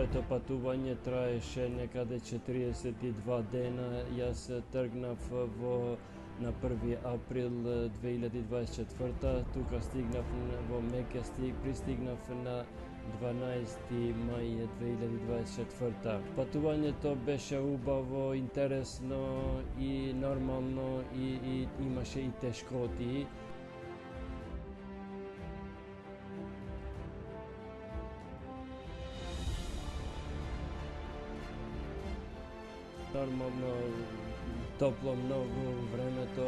Моето патување траеше некаде 42 дена. Јас тргнав на 1 април 2024. Тука стигнав во Меке, пристигнав на 12 мај 2024. Патувањето беше убаво, интересно и нормално и имаше и тешкоти. Нормално, топло многу, времето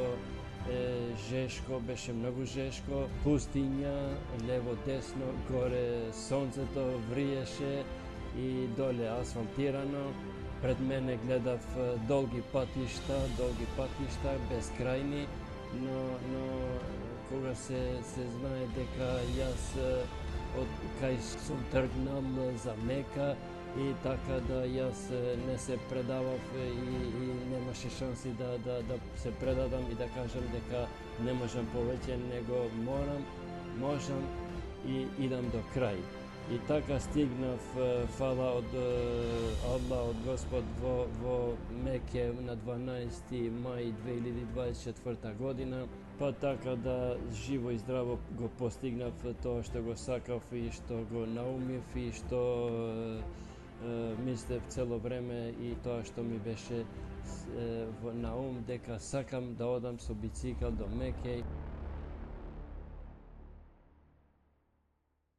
жешко, беше многу жешко, пустиња, лево, десно, горе сонцето вриеше и доле асфалтирано. Пред мене гледав долги патишта, безкрајни, но кога се знае дека јас кај сум тргнал за Мека, и така да јас не се предавав и немаше шанси да се предадам и да кажам дека не можам повеќе, него можам и идам до крај. И така стигнав, фала од Аллах, од Господ во Меке на 12 мај 2024 година. Па така да живо и здраво го постигнав тоа што го сакав и што го наумив и што мислев цело време, и тоа што ми беше на ум, дека сакам да одам со бицикл до Меке.